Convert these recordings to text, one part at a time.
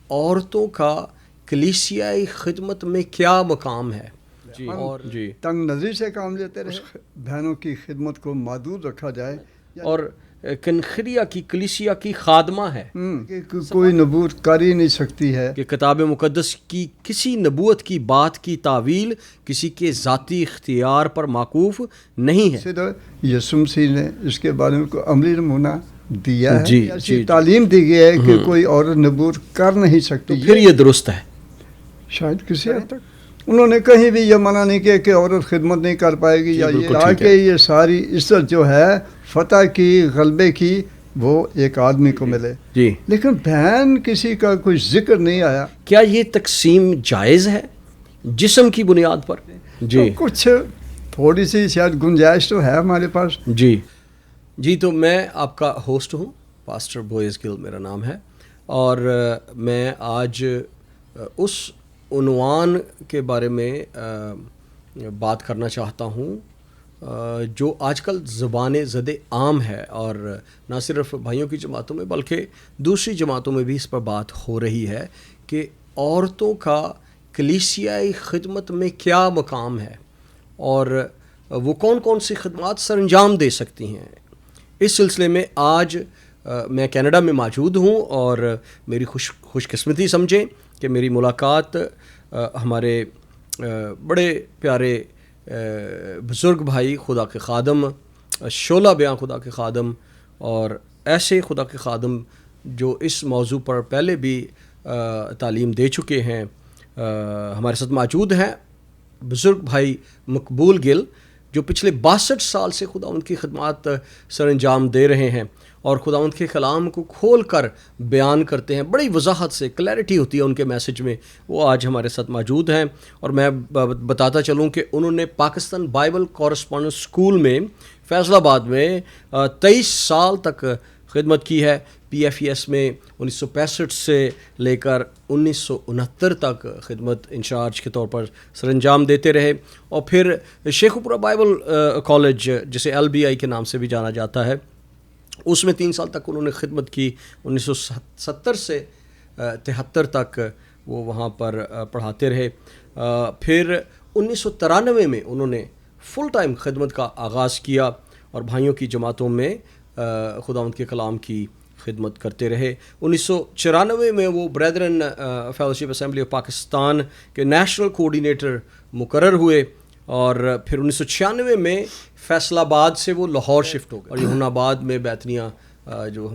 عورتوں کا کلیسیائی خدمت میں کیا مقام ہے. اور تنگ نظری سے کام لیتے رہے، بہنوں کی خدمت کو محدود رکھا جائے. اور کنخریا کی کلیسیا کی خادمہ ہے کہ کوئی نبوت کر ہی نہیں سکتی ہے، کہ کتاب مقدس کی کسی نبوت کی بات کی تعویل کسی کے ذاتی اختیار پر موقوف نہیں ہے. یسوع مسیح نے اس کے بارے میں کوئی عملی نمونہ دیا ہے. جی ایسی تعلیم دی گئی ہے کہ کوئی عورت نبوت کر نہیں سکتی. پھر یہ درست ہے. شاید کسی حد تک انہوں نے کہیں بھی یہ منع نہیں کیا کہ عورت خدمت نہیں کر پائے گی، یا یہ آگے یہ ساری عزت جو ہے فتح کی، غلبے کی، وہ ایک آدمی کو ملے. جی لیکن بہن کسی کا کوئی ذکر نہیں آیا. کیا یہ تقسیم جائز ہے جسم کی بنیاد پر؟ جی کچھ تھوڑی سی شاید گنجائش تو ہے ہمارے پاس. جی تو میں آپ کا ہوسٹ ہوں، پاسٹر بوئز گل میرا نام ہے، اور میں آج اس عنوان کے بارے میں بات کرنا چاہتا ہوں جو آج کل زبان زد عام ہے، اور نہ صرف بھائیوں کی جماعتوں میں بلکہ دوسری جماعتوں میں بھی اس پر بات ہو رہی ہے کہ عورتوں کا کلیسیائی خدمت میں کیا مقام ہے اور وہ کون کون سی خدمات سر انجام دے سکتی ہیں. اس سلسلے میں آج میں کینیڈا میں موجود ہوں، اور میری خوش قسمتی سمجھیں کہ میری ملاقات ہمارے بڑے پیارے بزرگ بھائی، خدا کے خادم، شعلہ بیاں خدا کے خادم، اور ایسے خدا کے خادم جو اس موضوع پر پہلے بھی تعلیم دے چکے ہیں، ہمارے ساتھ موجود ہیں. بزرگ بھائی مقبول گل جو پچھلے 62 سال سے خدا ان کی خدمات سر انجام دے رہے ہیں اور خدا ان کے کلام کو کھول کر بیان کرتے ہیں، بڑی وضاحت سے، کلیئرٹی ہوتی ہے ان کے میسج میں. وہ آج ہمارے ساتھ موجود ہیں، اور میں بتاتا چلوں کہ انہوں نے پاکستان بائبل کورسپونڈنس اسکول میں فیصل آباد میں 23 سال تک خدمت کی ہے. پی ایف ای ایس میں 1965 سے لے کر 1969 تک خدمت انچارج کے طور پر سر انجام دیتے رہے، اور پھر شیخو پورہ بائبل کالج جسے LBI کے نام سے بھی جانا جاتا ہے، اس میں 3 سال تک انہوں نے خدمت کی. 1970 سے 73 تک وہ وہاں پر پڑھاتے رہے. پھر 1993 میں انہوں نے فل ٹائم خدمت کا آغاز کیا اور بھائیوں کی جماعتوں میں خداوند کے کلام کی خدمت کرتے رہے. 1994 میں وہ بریدرن فیلوشپ اسمبلی آف پاکستان کے نیشنل کوآرڈینیٹر مقرر ہوئے، اور پھر 1996 میں فیصل آباد سے وہ لاہور شفٹ ہو گئے، اور یونان آباد میں بیتنیہ جو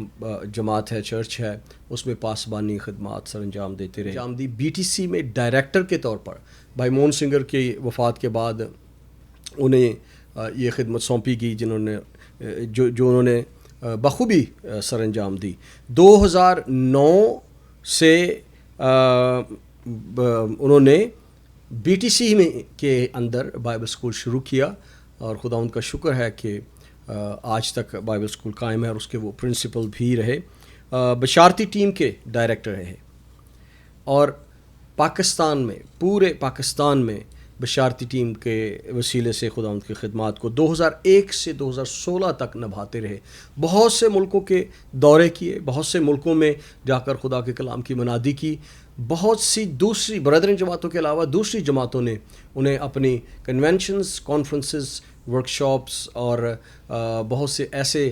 جماعت ہے، چرچ ہے، اس میں پاسبانی خدمات سر انجام دیتے رہے. انجام دی. BTC میں ڈائریکٹر کے طور پر بھائی مون سنگر کی وفات کے بعد انہیں یہ خدمت سونپی گئی جنہوں نے جو انہوں نے بخوبی سر انجام دی. 2009 سے انہوں نے BTC میں کے اندر بائبل اسکول شروع کیا، اور خدا ان کا شکر ہے کہ آج تک بائبل اسکول قائم ہے، اور اس کے وہ پرنسپل بھی رہے. بشارتی ٹیم کے ڈائریکٹر رہے، اور پاکستان میں، پورے پاکستان میں بشارتی ٹیم کے وسیلے سے خدا ان کی خدمات کو 2001 سے 2016 تک نبھاتے رہے. بہت سے ملکوں کے دورے کیے، بہت سے ملکوں میں جا کر خدا کے کلام کی منادی کی. بہت سی دوسری بردرن جماعتوں کے علاوہ دوسری جماعتوں نے انہیں اپنی کنونشنز، کانفرنسز، ورکشاپس اور بہت سے ایسے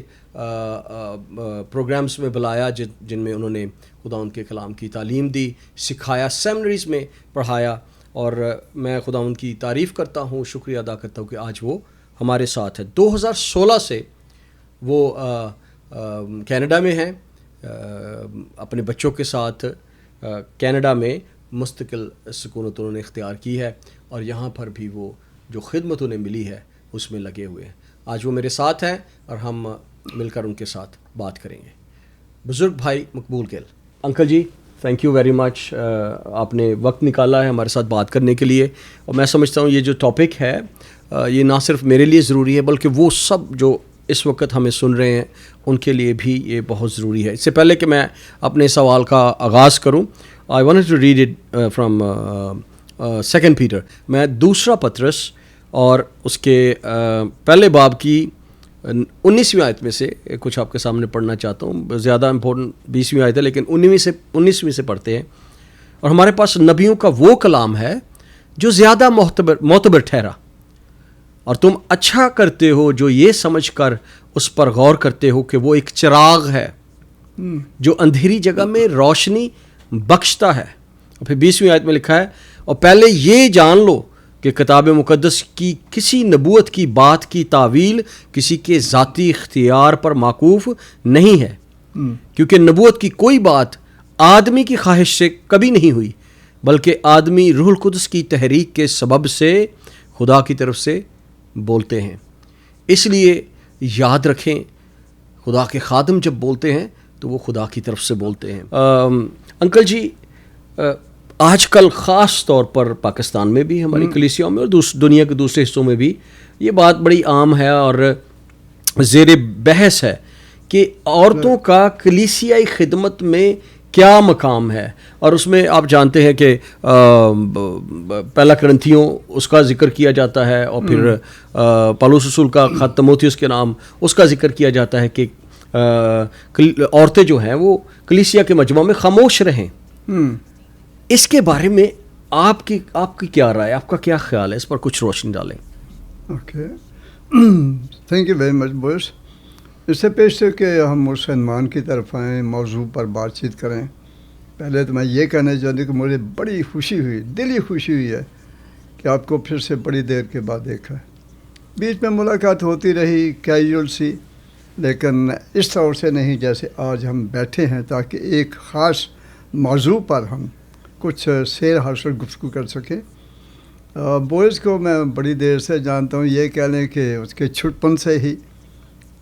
پروگرامز میں بلایا جن میں انہوں نے خدا ان کے کلام کی تعلیم دی، سکھایا، سیمنریز میں پڑھایا. اور میں خدا ان کی تعریف کرتا ہوں، شکریہ ادا کرتا ہوں کہ آج وہ ہمارے ساتھ ہے. 2016 سے وہ کینیڈا میں ہیں، اپنے بچوں کے ساتھ کینیڈا میں مستقل سکونت انہوں نے اختیار کی ہے، اور یہاں پر بھی وہ جو خدمت انہیں ملی ہے اس میں لگے ہوئے ہیں. آج وہ میرے ساتھ ہیں اور ہم مل کر ان کے ساتھ بات کریں گے. بزرگ بھائی Maqbool Gul. Uncle ji, thank you very much, آپ نے وقت نکالا ہے ہمارے ساتھ بات کرنے کے لیے. اور میں سمجھتا ہوں یہ جو ٹاپک ہے یہ نہ صرف میرے لیے ضروری ہے بلکہ وہ سب جو اس وقت ہمیں سن رہے ہیں ان کے لیے بھی یہ بہت ضروری ہے. اس سے پہلے کہ میں اپنے سوال کا آغاز کروں، I want to read it from 2 Peter. میں دوسرا پطرس اور اس کے پہلے باب کی 19ویں آیت میں سے کچھ آپ کے سامنے پڑھنا چاہتا ہوں. زیادہ امپورٹنٹ 20ویں آیت ہے لیکن 19ویں سے پڑھتے ہیں. اور ہمارے پاس نبیوں کا وہ کلام ہے جو زیادہ معتبر ٹھہرا، اور تم اچھا کرتے ہو جو یہ سمجھ کر اس پر غور کرتے ہو کہ وہ ایک چراغ ہے جو اندھیری جگہ میں روشنی بخشتا ہے. اور پھر 20ویں آیت میں لکھا ہے، اور پہلے یہ جان لو کہ کتاب مقدس کی کسی نبوت کی بات کی تعویل کسی کے ذاتی اختیار پر موقوف نہیں ہے، کیونکہ نبوت کی کوئی بات آدمی کی خواہش سے کبھی نہیں ہوئی، بلکہ آدمی روح القدس کی تحریک کے سبب سے خدا کی طرف سے بولتے ہیں. اس لیے یاد رکھیں، خدا کے خادم جب بولتے ہیں تو وہ خدا کی طرف سے بولتے ہیں. انکل جی، آج کل خاص طور پر پاکستان میں بھی، ہماری کلیسیوں میں اور دنیا کے دوسرے حصوں میں بھی یہ بات بڑی عام ہے اور زیر بحث ہے کہ عورتوں کا کلیسیائی خدمت میں کیا مقام ہے. اور اس میں آپ جانتے ہیں کہ پہلا کرنتھیوں اس کا ذکر کیا جاتا ہے، اور پھر پالوس رسول کا خط تیموتھیوس کے نام اس کا ذکر کیا جاتا ہے کہ عورتیں جو ہیں وہ کلیسیا کے مجمع میں خاموش رہیں. اس کے بارے میں آپ کی کیا رائے، آپ کا کیا خیال ہے؟ اس پر کچھ روشنی ڈالیں. Okay, thank you very much boss. اس سے پیش ہے کہ ہم اس عنوان کی طرف آئیں، موضوع پر بات چیت کریں. پہلے تو میں یہ کہنا چاہتا ہوں کہ مجھے بڑی خوشی ہوئی، دلی خوشی ہوئی ہے کہ آپ کو پھر سے بڑی دیر کے بعد دیکھا ہے. بیچ میں ملاقات ہوتی رہی کیجول سی، لیکن اس طور سے نہیں جیسے آج ہم بیٹھے ہیں، تاکہ ایک خاص موضوع پر ہم کچھ سیر حاصل گفتگو کر سکیں. بوئز کو میں بڑی دیر سے جانتا ہوں، یہ کہہ لیں کہ اس کے چھٹپن سے ہی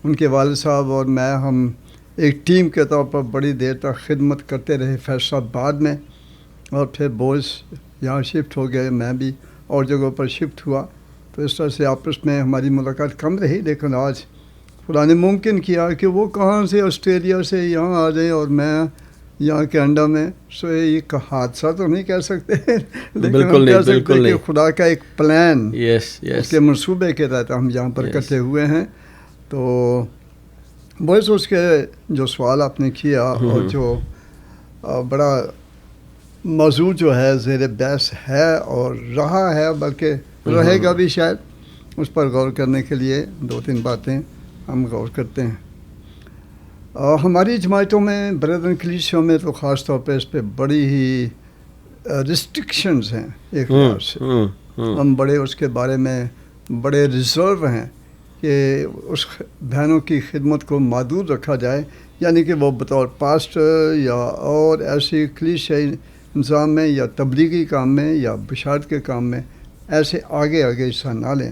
ان کے والد صاحب اور میں ہم ایک ٹیم کے طور پر بڑی دیر تک خدمت کرتے رہے فیصل آباد میں، اور پھر بوئز یہاں شفٹ ہو گئے، میں بھی اور جگہوں پر شفٹ ہوا. تو اس طرح سے آپس میں ہماری ملاقات کم رہی. لیکن آج خدا نے ممکن کیا کہ وہ کہاں سے آسٹریلیا سے یہاں آ جائیں اور میں یہاں کینیڈا میں. سو ایک حادثہ تو نہیں کہہ سکتے، لیکن ہم کہہ سکتے کہ خدا کا ایک پلان، اس کے منصوبے کے تحت ہم یہاں پر اکٹھے ہوئے ہیں. تو بس اس کے جو سوال آپ نے کیا اور جو بڑا موضوع جو ہے زیر بحث ہے اور رہا ہے، بلکہ رہے گا بھی شاید، اس پر غور کرنے کے لیے 2-3 باتیں ہم غور کرتے ہیں. ہماری جماعتوں میں، بردرن کلیسیوں میں تو خاص طور پہ اس پہ بڑی ہی ریسٹرکشنز ہیں. ایک بار سے ہم بڑے اس کے بارے میں بڑے ریزرو ہیں کہ اس بہنوں کی خدمت کو محدود رکھا جائے، یعنی کہ وہ بطور پاسٹر یا اور ایسی کلیسیائی نظام میں یا تبلیغی کام میں یا بشارت کے کام میں ایسے آگے حصہ نہ لیں.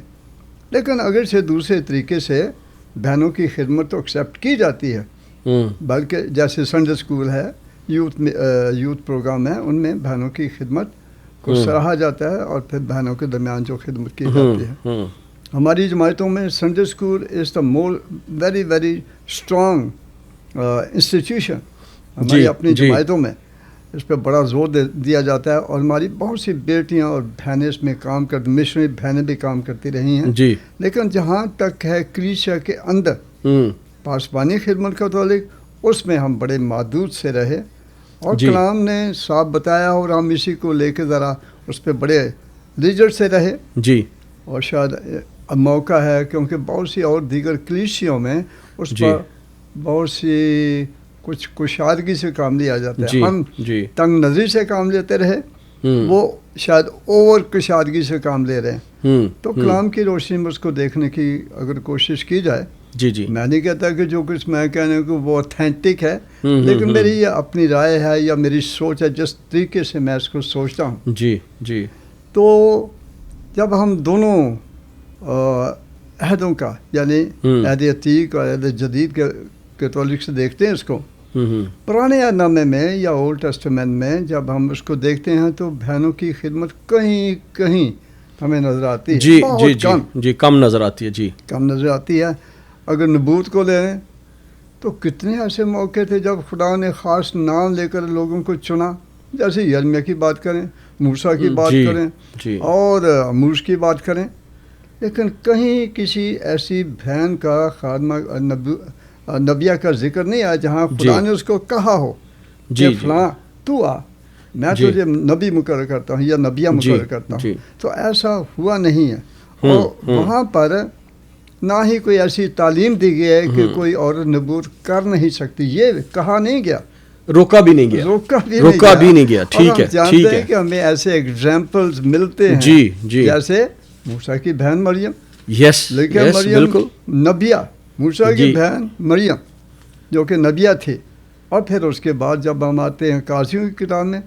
لیکن اگر سے دوسرے طریقے سے بہنوں کی خدمت تو ایکسیپٹ کی جاتی ہے، بلکہ جیسے سنڈے اسکول ہے، یوتھ پروگرام ہے، ان میں بہنوں کی خدمت کو سراہا جاتا ہے اور پھر بہنوں کے درمیان جو خدمت کی جاتی ہے. ہماری جماعتوں میں Sunday school is the very very strong institution. ہماری اپنی جماعتوں میں اس پہ بڑا زور دیا جاتا ہے، اور ہماری بہت سی بیٹیاں اور بہنیں اس میں کام کرتی، مشنری بہنیں بھی کام کرتی رہی ہیں. لیکن جہاں تک ہے کلیسیا کے اندر پاسبانی خدمت کا تعلق، اس میں ہم بڑے محدود سے رہے، اور کلام نے صاف بتایا اور ہم اسی کو لے کے ذرا اس پہ بڑے ریجر سے رہے. اور شاید موقع ہے کیونکہ بہت سی اور دیگر کلیسیوں میں اس پر بہت سی کچھ کشادگی سے کام لیا جاتا ہے. ہم تنگ نظری سے کام لیتے رہے، وہ شاید اوور کشادگی سے کام لے رہے ہیں. تو کلام کی روشنی میں اس کو دیکھنے کی اگر کوشش کی جائے، میں نہیں کہتا کہ جو کچھ میں کہنے کو وہ اوتھینٹک ہے، لیکن میری یہ اپنی رائے ہے یا میری سوچ ہے جس طریقے سے میں اس کو سوچتا ہوں. تو جب ہم دونوں عہدوں کا، یعنی عہد عتیق اور عہد جدید کے تعلق سے دیکھتے ہیں اس کو، پرانے عہد نامے میں یا اولڈ ٹیسٹمنٹ میں جب ہم اس کو دیکھتے ہیں تو بہنوں کی خدمت کہیں ہمیں نظر آتی ہے، بہت کم نظر آتی ہے. کم نظر آتی ہے. اگر نبوت کو لیں تو کتنے ایسے موقع تھے جب خدا نے خاص نام لے کر لوگوں کو چنا، جیسے یرمیہ کی بات کریں، موسیٰ کی بات کریں اور عموس کی بات کریں. لیکن کہیں کسی ایسی بہن کا خادمہ نبیہ کا ذکر نہیں آیا جہاں خدا نے اس کو کہا ہو کہ فلاں تو آ میں تجھے نبی مقرر کرتا ہوں یا نبیہ مقرر کرتا ہوں. تو ایسا ہوا نہیں ہے. اور وہاں پر نہ ہی کوئی ایسی تعلیم دی گئی ہے کہ کوئی عورت نبوت کر نہیں سکتی. یہ کہا نہیں گیا, روکا بھی نہیں گیا. ٹھیک ہے, جانتے ہیں کہ ہمیں ایسے ایگزامپلز ملتے ہیں جیسے موسیٰ کی بہن مریم. لیکن مریم نبیہ, موسیٰ کی بہن مریم جو کہ نبیہ تھی. اور پھر اس کے بعد جب ہم آتے ہیں قاضیوں کی کتاب میں,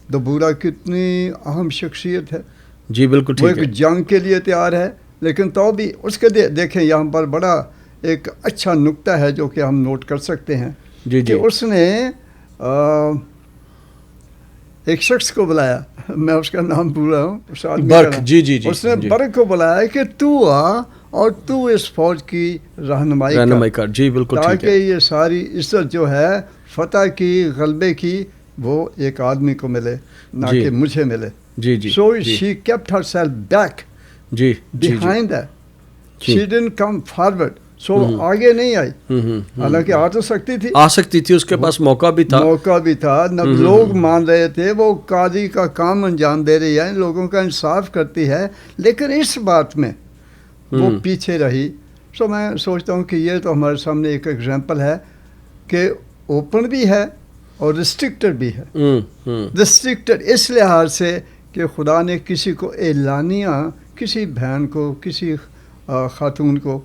دبورہ کتنی اہم شخصیت ہے. جی بالکل ٹھیک ہے. وہ ایک جنگ کے لیے تیار ہے, لیکن تو بھی اس کے دیکھیں یہاں پر بڑا ایک اچھا نکتہ ہے جو کہ ہم نوٹ کر سکتے ہیں کہ اس نے ایک شخص کو بلایا, میں اس کا نام بھول رہا ہوں, برق. اس نے برق کو بلایا کہ تو آ اور تو اس فوج کی رہنمائی کر. جی بالکل, تاکہ یہ ساری عزت جو ہے فتح کی, غلبے کی, وہ ایک آدمی کو ملے نہ کہ مجھے ملے. So she kept herself back behind that. She didn't come forward. So آگے نہیں آئی. حالانکہ آ تو سکتی تھی, اس کے پاس موقع بھی تھا. لوگ مان رہے تھے وہ قاضی کا کام انجام دے رہی ہے, لوگوں کا انصاف کرتی ہے, لیکن اس بات میں وہ پیچھے رہی. سو میں سوچتا ہوں کہ یہ تو ہمارے سامنے ایک ایگزامپل ہے کہ اوپن بھی ہے اور ریسٹرکٹڈ بھی ہے. ریسٹرکٹڈ اس لحاظ سے کہ خدا نے کسی کو اعلانیہ, کسی بہن کو, کسی خاتون کو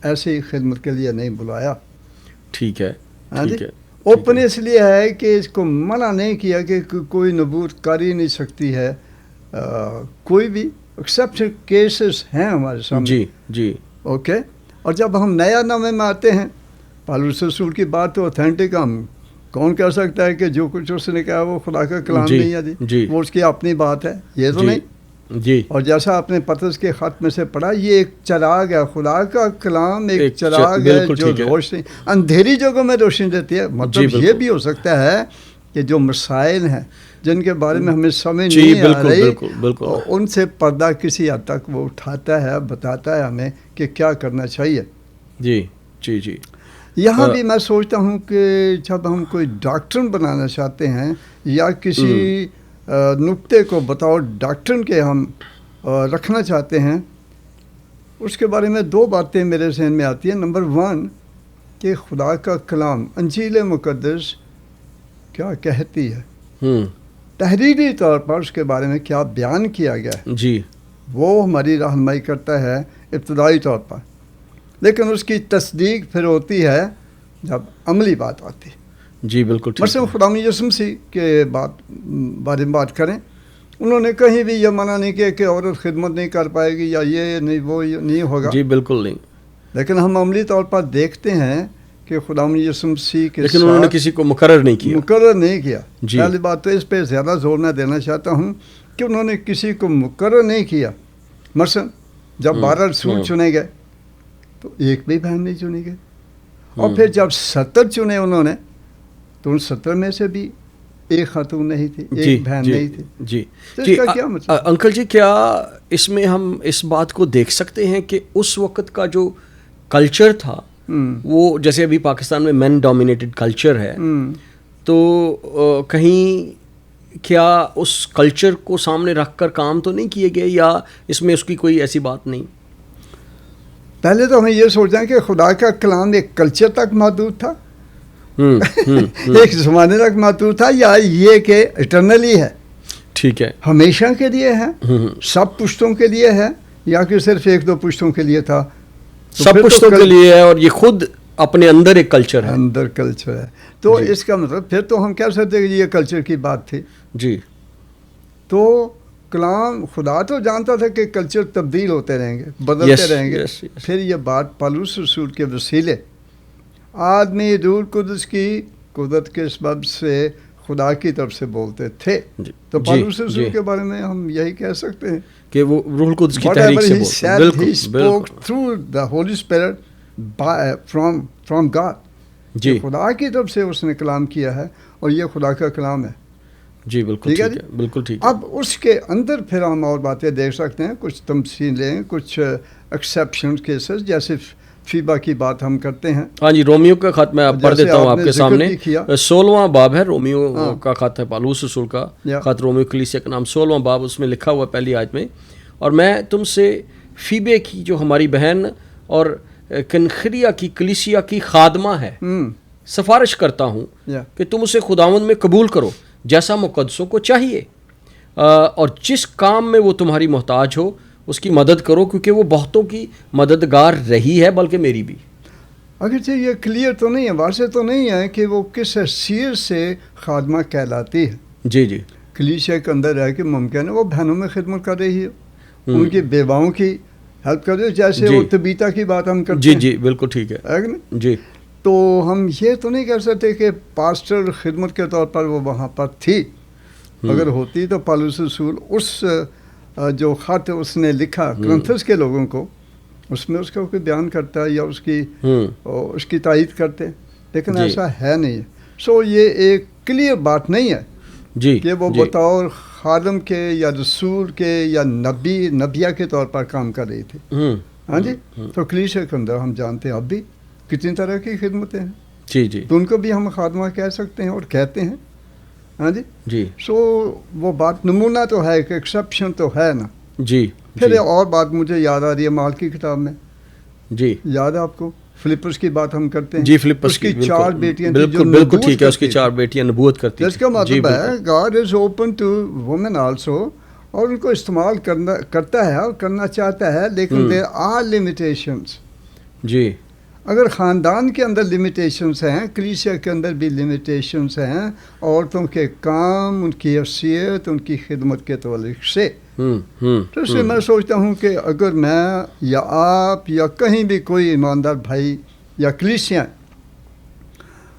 ایسی خدمت کے لیے نہیں بلایا. ٹھیک ہے. اوپن اس لیے ہے کہ اس کو منع نہیں کیا کہ کوئی نبوت کر ہی نہیں سکتی ہے کوئی بھی, ایکسیپشن کیسز ہیں ہمارے سامنے. اوکے. اور جب ہم نیا نامے میں آتے ہیں, پالوس رسول کی بات تو اوتھینٹک, ہم کون کہہ سکتا ہے کہ جو کچھ اس نے کہا وہ خدا کا کلام نہیں ہے, وہ اس کی اپنی بات ہے, یہ تو نہیں. اور جیسا آپ نے پطرس کے خط میں سے پڑھا, یہ ایک چراغ ہے, خدا کا کلام ایک چراغ ہے جو روشنی اندھیری جگہوں میں روشنی دیتی ہے. مطلب یہ بھی ہو سکتا ہے کہ جو مسائل ہیں جن کے بارے میں ہمیں سمجھ نہیں آ رہی, ان سے پردہ کسی حد تک وہ اٹھاتا ہے, بتاتا ہے ہمیں کہ کیا کرنا چاہیے. یہاں بھی میں سوچتا ہوں کہ جب ہم کوئی ڈاکٹرن بنانا چاہتے ہیں یا کسی نقطے کو بطور ڈاکٹرن کے ہم رکھنا چاہتے ہیں, اس کے بارے میں دو باتیں میرے ذہن میں آتی ہیں. نمبر 1 کہ خدا کا کلام انجیل مقدس کیا کہتی ہے, تحریری طور پر اس کے بارے میں کیا بیان کیا گیا ہے, وہ ہماری رہنمائی کرتا ہے ابتدائی طور پر. لیکن اس کی تصدیق پھر ہوتی ہے جب عملی بات آتی. بالکل. مثلا خدا یسوع مسیح کے بارے میں بات کریں, انہوں نے کہیں بھی یہ منع نہیں کیا کہ عورت خدمت نہیں کر پائے گی یا یہ نہیں وہ نہیں ہوگا. بالکل نہیں. لیکن ہم عملی طور پر دیکھتے ہیں کہ خدا یسوع مسیح کے لیکن انہوں نے کسی کو مقرر نہیں کیا. پہلی بات تو اس پہ زیادہ زور نہ دینا چاہتا ہوں کہ انہوں نے کسی کو مقرر نہیں کیا. مثلا جب 12 رسول چنے گئے تو ایک بھی بہن نہیں چنی گئی, اور پھر جب 70 چنے انہوں نے تو ان 70 میں سے بھی ایک خاتون نہیں تھی, ایک بہن نہیں تھی. تو اس کا کیا مطلب؟ انکل جی, کیا اس میں ہم اس بات کو دیکھ سکتے ہیں کہ اس وقت کا جو کلچر تھا وہ, جیسے ابھی پاکستان میں مین ڈومینیٹڈ کلچر ہے, تو کہیں کیا اس کلچر کو سامنے رکھ کر کام تو نہیں کیے گئے, یا اس میں اس کی کوئی ایسی بات نہیں؟ پہلے تو ہمیں یہ سوچنا ہے کہ خدا کا کلام ایک کلچر تک محدود تھا, ایک زمانے تک محدود تھا, یا یہ کہ ایٹرنلی ہے, ٹھیک ہے, ہمیشہ کے لیے ہے, سب پشتوں کے لیے ہے, یا کہ صرف 1-2 پشتوں کے لیے تھا؟ سب پشتوں کے لیے ہے, اور یہ خود اپنے اندر ایک کلچر ہے. اندر کلچر ہے. تو اس کا مطلب پھر تو ہم کہہ سکتے ہیں کہ یہ کلچر کی بات تھی. تو کلام خدا تو جانتا تھا کہ کلچر تبدیل ہوتے رہیں گے, بدلتے رہیں گے. پھر یہ بات پالوس رسول کے وسیلے آدمی روح القدس کی قدرت کے سبب سے خدا کی طرف سے بولتے تھے. تو پالوس رسول کے بارے میں ہم یہی کہہ سکتے ہیں کہ وہ روح القدس کی تحریک سے بولتے. He spoke through the Holy Spirit from God. خدا کی طرف سے اس نے کلام کیا ہے, اور یہ خدا کا کلام ہے. بالکل ٹھیک ہے, بالکل ٹھیک. اب اس کے اندر پھر ہم اور باتیں دیکھ سکتے ہیں, کچھ تمثیلیں, کچھ ایکسیپشن کیسز, جیسے فیبا کی بات ہم کرتے ہیں. ہاں جی، رومیو کا خط میں پڑھ دیتا ہوں آپ کے سامنے. 16واں باب ہے رومیو کا خط ہے، پالوس رسول کا خط رومیو کلیسیا کا نام 16واں باب، اس میں لکھا ہوا پہلی آیت میں، اور میں تم سے فیبے کی جو ہماری بہن اور کنخریا کی کلیسیا کی خادمہ ہے سفارش کرتا ہوں کہ تم اسے خداوند میں قبول کرو جیسا مقدسوں کو چاہیے، اور جس کام میں وہ تمہاری محتاج ہو اس کی مدد کرو، کیونکہ وہ بہتوں کی مددگار رہی ہے بلکہ میری بھی. اگرچہ یہ کلیئر تو نہیں ہے، واضح تو نہیں ہے کہ وہ کس حیثیت سے خادمہ کہلاتی ہے. جی جی، کلیسیا کے اندر ہے کہ ممکن ہے وہ بہنوں میں خدمت کر رہی ہے، ان کی بیواؤں کی ہیلپ کر رہی ہے، جیسے وہ طبیتا کی بات ہم کرتے ہیں. جی جی بالکل ٹھیک ہے جی. تو ہم یہ تو نہیں کہہ سکتے کہ پاسٹر خدمت کے طور پر وہ وہاں پر تھی. اگر ہوتی تو پالوس رسول اس جو خط اس نے لکھا کرنتھس کے لوگوں کو، اس میں اس کا کوئی بیان کرتا ہے یا اس کی تائید کرتے، لیکن ایسا ہے نہیں. سو یہ ایک کلیئر بات نہیں ہے جی کہ وہ بطور خادم کے یا رسول کے یا نبیہ کے طور پر کام کر رہی تھی. ہاں جی. تو کلیسیا کے اندر ہم جانتے ہیں اب بھی کتنی طرح کی خدمتیں ہیں. جی جی، تو ان کو بھی ہم خادمہ کہہ سکتے ہیں اور کہتے ہیں. ہاں جی جی. سو وہ بات نمونہ تو ہے کہ ایکسیپشن تو ہے نا. جی. پھر اور بات مجھے یاد آ رہی ہے مال کی کتاب میں. جی یاد ہے آپ کو فلپس کی بات ہم کرتے ہیں. جی فلپس اس کی 4 بیٹیاں بالکل ٹھیک ہے، اس کی 4 بیٹیاں نبوت کرتی ہیں. جس کا مطلب ہے God is open to women also, اور ان کو استعمال کرتا ہے اور کرنا چاہتا ہے، لیکن دیر آر لمیٹیشنس. جی. اگر خاندان کے اندر لمیٹیشنس ہیں، کلیسیا کے اندر بھی لمیٹیشنس ہیں عورتوں کے کام، ان کی حیثیت، ان کی خدمت کے تعلق سے. تو اس سے میں سوچتا ہوں کہ اگر میں یا آپ یا کہیں بھی کوئی ایماندار بھائی یا کلیسیاں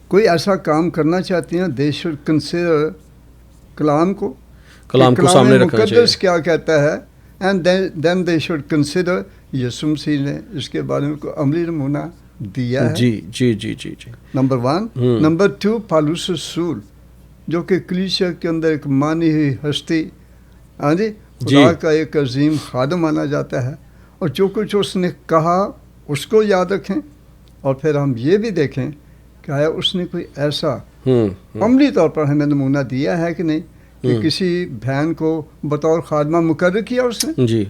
کوئی ایسا کام کرنا چاہتی ہیں، دے شوڈ کنسیڈر کلام کو سامنے رکھنا چاہیے، مقدس کیا کہتا ہے، and then they should consider یسوع مسیح نے اس کے بارے میں کوئی عملی نمونہ دیا ہے. جی جی جی جی جی. نمبر 1. نمبر 2 پالوس رسول، جو کہ کلیسیا کے اندر ایک مانی ہوئی ہستی، ہاں جی، خدا کا ایک عظیم خادم مانا جاتا ہے، اور جو کچھ اس نے کہا اس کو یاد رکھیں، اور پھر ہم یہ بھی دیکھیں کہ آیا اس نے کوئی ایسا عملی طور پر ہمیں نمونہ دیا ہے کہ نہیں، کہ کسی بہن کو بطور خادمہ مقرر کیا اس نے. جی.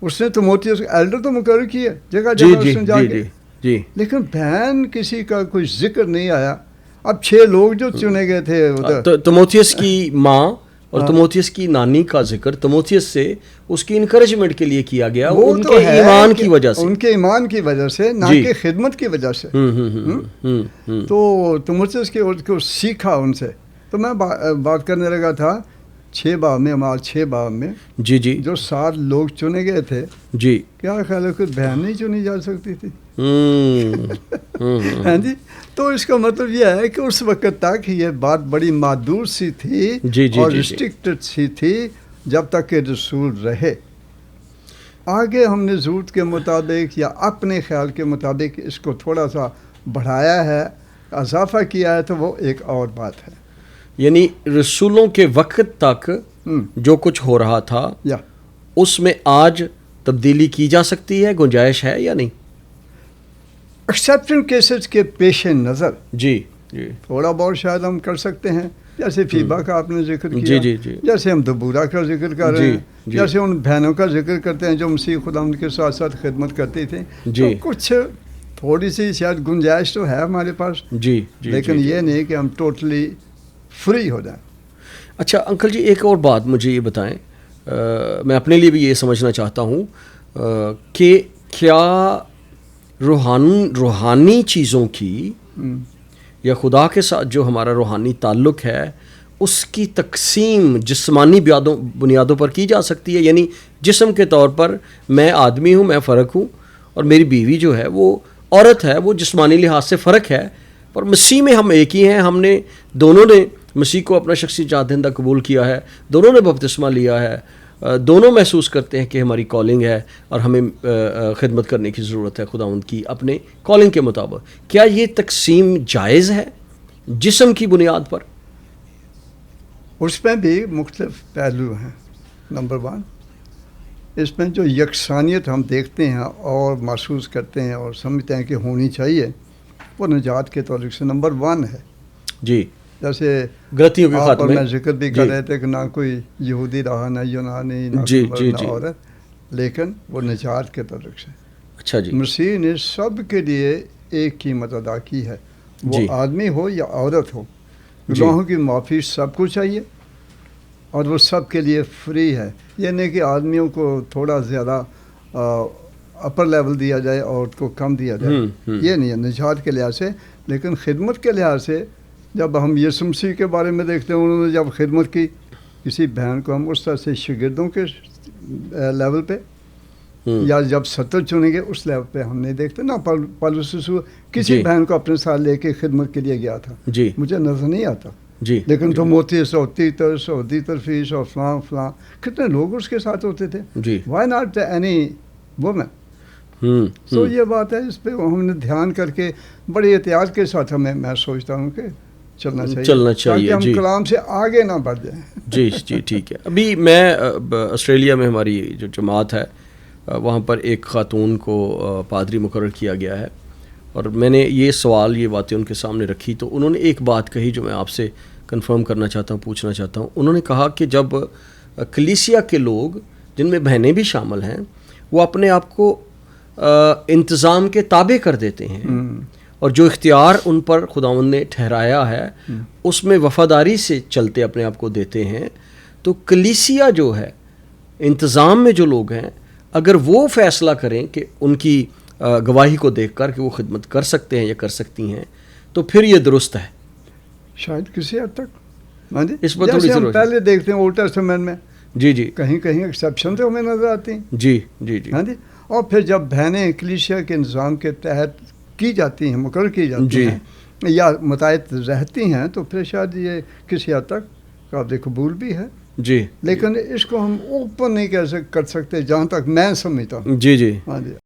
اس نے تیموتھیوس ایلڈر تو مقرر کیا جگہ جگہ اس نے جا کے، جی. لیکن بہن کسی کا کوئی ذکر نہیں آیا. اب 6 لوگ جو چنے گئے تھے ادھر، تیموتھیوس کی ماں اور تیموتھیوس کی نانی کا ذکر تیموتھیوس سے اس کی انکریجمنٹ کے لیے کیا گیا، ان کے ایمان کی وجہ سے، ان کے ایمان کی وجہ سے، نہ کہ خدمت کی وجہ سے. تو تیموتھیوس کو سیکھا ان سے. تو میں بات کرنے لگا تھا 6 باب میں، ہمارے 6 باب میں جی جی جو 7 لوگ چنے گئے تھے، جی، کیا خیال ہے کوئی بہن نہیں چنی جا سکتی تھی؟ ہاں جی. تو اس کا مطلب یہ ہے کہ اس وقت تک یہ بات بڑی محدود سی تھی اور ریسٹرکٹڈ سی تھی جب تک کہ رسول رہے. آگے ہم نے ضرورت کے مطابق یا اپنے خیال کے مطابق اس کو تھوڑا سا بڑھایا ہے، اضافہ کیا ہے، تو وہ ایک اور بات ہے. یعنی رسولوں کے وقت تک جو کچھ ہو رہا تھا اس میں آج تبدیلی کی جا سکتی ہے، گنجائش ہے یا نہیں؟ ایکسیپشن کیسز کے پیش نظر جی جی تھوڑا بہت شاید ہم کر سکتے ہیں، جیسے فیبا کا آپ نے ذکر کیا، جی جی جی، جیسے ہم دبورا کا ذکر کر رہے ہیں، جیسے ان بہنوں کا ذکر کرتے ہیں جو مسیح خدا ان کے ساتھ ساتھ خدمت کرتی تھیں. تو کچھ تھوڑی سی شاید گنجائش تو ہے ہمارے پاس، جی، لیکن یہ نہیں کہ ہم ٹوٹلی فری ہو جائیں. اچھا انکل جی، ایک اور بات مجھے یہ بتائیں، میں اپنے لیے بھی یہ سمجھنا چاہتا ہوں کہ کیا روحانی چیزوں کی یا خدا کے ساتھ جو ہمارا روحانی تعلق ہے اس کی تقسیم جسمانی بنیادوں پر کی جا سکتی ہے؟ یعنی جسم کے طور پر میں آدمی ہوں، میں فرق ہوں، اور میری بیوی جو ہے وہ عورت ہے، وہ جسمانی لحاظ سے فرق ہے، پر مسیح میں ہم ایک ہی ہیں. ہم نے دونوں نے مسیح کو اپنا شخصی نجات دہندہ قبول کیا ہے، دونوں نے بپتسمہ لیا ہے، دونوں محسوس کرتے ہیں کہ ہماری کالنگ ہے اور ہمیں خدمت کرنے کی ضرورت ہے خداوند کی اپنے کالنگ کے مطابق. کیا یہ تقسیم جائز ہے جسم کی بنیاد پر؟ اس میں بھی مختلف پہلو ہیں. نمبر 1، اس میں جو یکسانیت ہم دیکھتے ہیں اور محسوس کرتے ہیں اور سمجھتے ہیں کہ ہونی چاہیے، وہ نجات کے تعلق سے نمبر 1 ہے. جی، جیسے غلطیوں کے آپ اور خاتمے. میں ذکر بھی کر رہے تھے کہ نہ کوئی یہودی رہا، نہ یونانی، نہ جی مرد، جی نہ جی. عورت، لیکن وہ نجات کے تعلق سے. اچھا جی. مسیح نے سب کے لیے ایک قیمت ادا کی ہے، وہ جی. آدمی ہو یا عورت ہو. جی. گناہوں کی معافی سب کو چاہیے اور وہ سب کے لیے فری ہے. یہ نہیں کہ آدمیوں کو تھوڑا زیادہ اپر لیول دیا جائے اور عورت کو کم دیا جائے. یہ نہیں ہے نجات کے لحاظ سے. لیکن خدمت کے لحاظ سے جب ہم یسوع مسیح کے بارے میں دیکھتے ہیں، انہوں نے جب خدمت کی کسی بہن کو، ہم اس طرح سے شاگردوں کے لیول پہ یا جب 70 چنیں گے اس لیول پہ ہم نہیں دیکھتے نا. پالوس رسول کسی بہن کو اپنے ساتھ لے کے خدمت کے لیے گیا تھا، جی مجھے نظر نہیں آتا. جی. لیکن تیموتھیوس اور تیتس اور دیترفیس اور فلاں فلاں کتنے لوگ اس کے ساتھ ہوتے تھے. جی. Why not any woman. تو یہ بات ہے، اس پہ ہم نے دھیان کر کے بڑی احتیاط کے ساتھ میں سوچتا ہوں کہ چلنا چاہیے تاکہ ہم کلام سے آگے نہ بڑھ جائیں. جی جی ٹھیک ہے. ابھی میں آسٹریلیا میں ہماری جو جماعت ہے وہاں پر ایک خاتون کو پادری مقرر کیا گیا ہے، اور میں نے یہ سوال، یہ باتیں ان کے سامنے رکھی تو انہوں نے ایک بات کہی جو میں آپ سے کنفرم کرنا چاہتا ہوں، پوچھنا چاہتا ہوں. انہوں نے کہا کہ جب کلیسیا کے لوگ جن میں بہنیں بھی شامل ہیں وہ اپنے آپ کو انتظام کے تابع کر دیتے ہیں اور جو اختیار ان پر خداوند نے ٹھہرایا ہے اس میں وفاداری سے چلتے اپنے آپ کو دیتے ہیں، تو کلیسیا جو ہے انتظام میں جو لوگ ہیں اگر وہ فیصلہ کریں کہ ان کی گواہی کو دیکھ کر کہ وہ خدمت کر سکتے ہیں یا کر سکتی ہیں تو پھر یہ درست ہے. شاید کسی حد تک اس پر تھوڑی سی ہم پہلے دیکھتے ہیں اولڈ ٹیسٹمنٹ میں. جی جی. کہیں کہیں ایکسیپشن تو ہمیں نظر آتی ہیں. جی جی جی. ہاں جی. اور پھر جب بہنیں کلیسیا کے نظام کے تحت کی جاتی ہیں، مقرر کی جاتی ہیں یا متعہد رہتی ہیں، تو پھر شاید یہ کسی حد تک قابل قبول بھی ہے. جی. لیکن اس کو ہم اوپن نہیں کر سکتے جہاں تک میں سمجھتا ہوں. جی جی. ہاں جی.